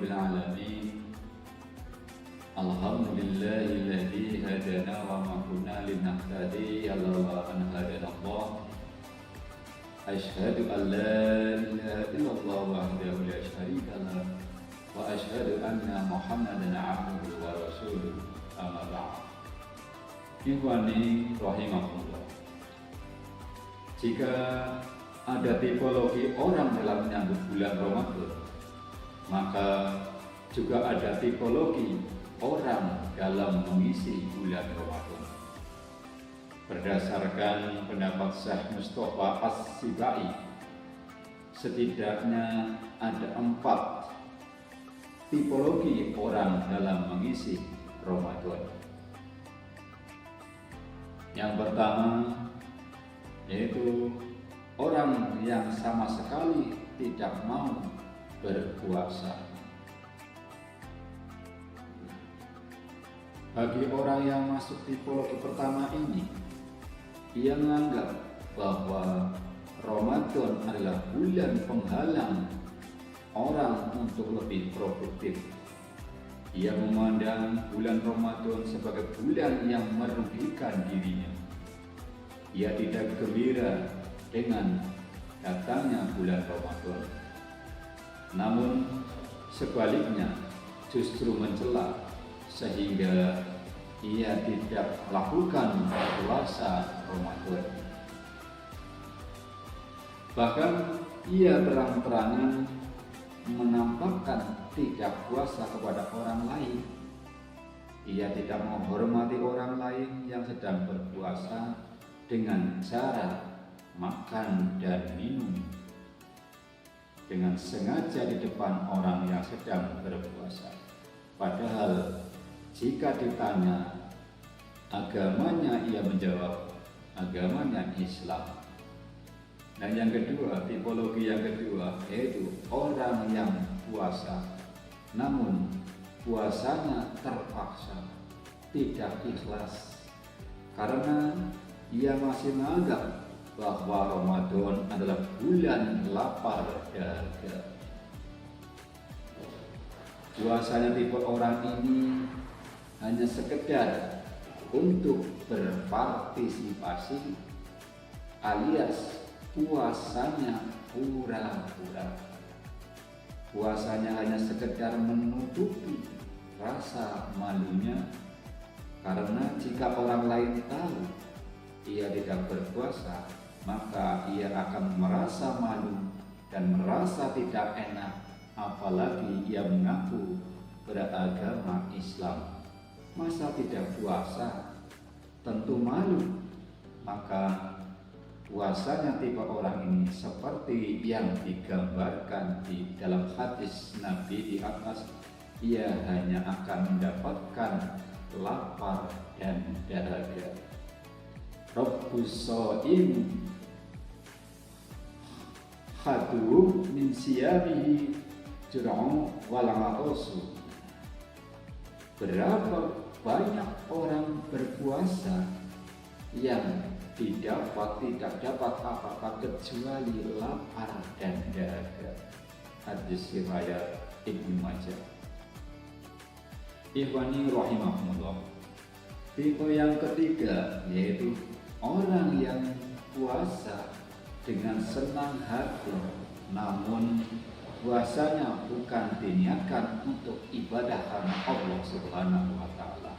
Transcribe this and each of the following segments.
Rabbil Alamin. Alhamdulillahilladzi hadana wa ma kunna linahtadiya laula an hadana Allah. Asyhadu an la ilaha illallah wahdahu la syarika lah wa asyhadu anna Muhammadan abduhu wa rasuluh. Amma ba'd. Ikhwani rahimakumullah. Jika ada tipologi orang dalam menyambut bulan Ramadan, maka juga ada tipologi orang dalam mengisi bulan Ramadan. Berdasarkan pendapat Syekh Mustafa As-Sibai, setidaknya ada 4 tipologi orang dalam mengisi Ramadan. Yang pertama yaitu orang yang sama sekali tidak mau berpuasa. Bagi orang yang masuk tipologi pertama ini, ia menganggap bahwa Ramadan adalah bulan penghalang orang untuk lebih produktif. Ia memandang bulan Ramadan sebagai bulan yang merugikan dirinya. Ia tidak gembira dengan datangnya bulan Ramadan. Namun sebaliknya justru mencela sehingga ia tidak melakukan puasa Ramadan. Bahkan ia terang-terangan menampakkan tidak puasa kepada orang lain. Ia tidak menghormati orang lain yang sedang berpuasa dengan cara makan dan minum dengan sengaja di depan orang yang sedang berpuasa. Padahal jika ditanya agamanya, ia menjawab agamanya Islam. Dan yang kedua, tipologi yang kedua yaitu orang yang puasa namun puasanya terpaksa, tidak ikhlas, karena ia masih menganggap bahwa Ramadan adalah bulan lapar dahaga. Puasanya tipe orang ini hanya sekedar untuk berpartisipasi, alias puasanya pura-pura. Puasanya hanya sekedar menutupi rasa malunya, karena jika orang lain tahu ia tidak berpuasa, maka ia akan merasa malu dan merasa tidak enak, apalagi ia mengaku beragama Islam. Masa tidak puasa? Tentu malu. Maka puasanya tipe orang ini seperti yang digambarkan di dalam hadis Nabi di atas, ia hanya akan mendapatkan lapar dan dahaga. Rabbus shaim hadu min siyamihi jur'u wal 'atasu. Berapa banyak orang berpuasa yang tidak dapat apa-apa kecuali lapar dan dahaga. Hadis riwayat Ibnu Majah. Ikhwani rahimahumullah. Tipe yang ketiga yaitu orang yang puasa dengan senang hati, namun puasanya bukan diniatkan untuk ibadah karena Allah Subhanahu wa Ta'ala.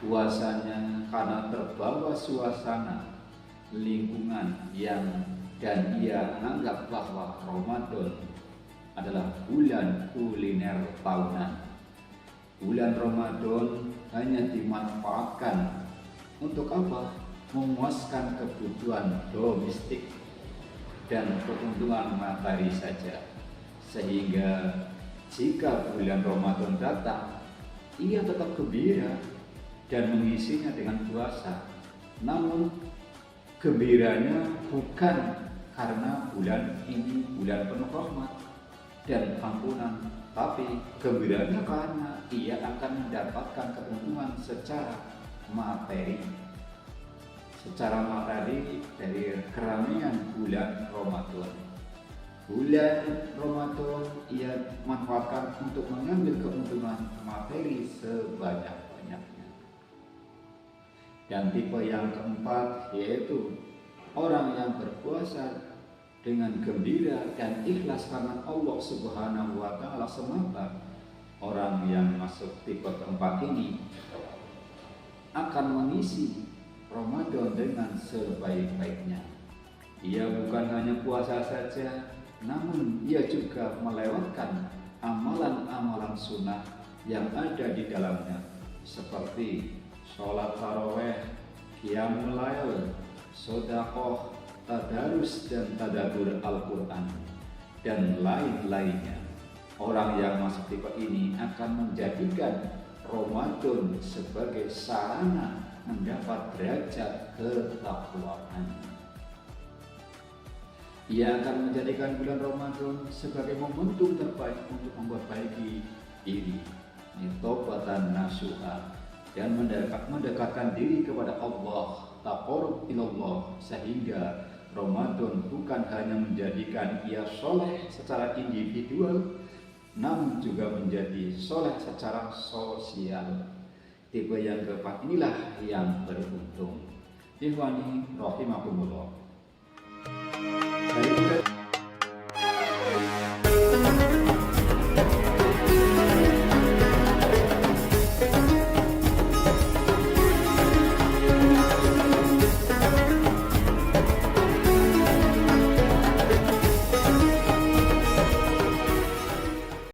Puasanya karena terbawa suasana lingkungan dan ia menganggap bahwa Ramadan adalah bulan kuliner tahunan. Bulan Ramadan hanya dimanfaatkan untuk apa? Memuaskan kebutuhan domestik dan keuntungan materi saja. Sehingga jika bulan Ramadan datang, ia tetap gembira dan mengisinya dengan puasa. Namun gembiranya bukan karena bulan ini bulan penuh rahmat dan ampunan, tapi gembiranya karena ia akan mendapatkan keuntungan secara materi. Secara materi dari keramaian bulan Ramadan. bulan Ramadan ia manfaatkan untuk mengambil keuntungan materi sebanyak-banyaknya. Dan tipe yang keempat yaitu orang yang berpuasa dengan gembira dan ikhlas karena Allah Subhanahu wa taala semata. Orang yang masuk tipe keempat ini akan mengisi Ramadan dengan sebaik-baiknya. Ia bukan hanya puasa saja, namun ia juga melewatkan amalan-amalan sunnah yang ada di dalamnya, seperti sholat taraweh, qiyamul lail, sedekah, tadarus dan tadabbur Al-Quran, dan lain-lainnya. Orang yang masuk tipe ini akan menjadikan Ramadan sebagai sarana mendapat derajat ketakwaan. Ia akan menjadikan bulan Ramadan sebagai momentum terbaik untuk memperbaiki diri, taubatan nasuha, dan mendekatkan diri kepada Allah, taqarrub ilallah, sehingga Ramadan bukan hanya menjadikan ia soleh secara individual, namun juga menjadi soleh secara sosial. Tipe yang keempat inilah yang beruntung. Ikhwani rahimakumullah.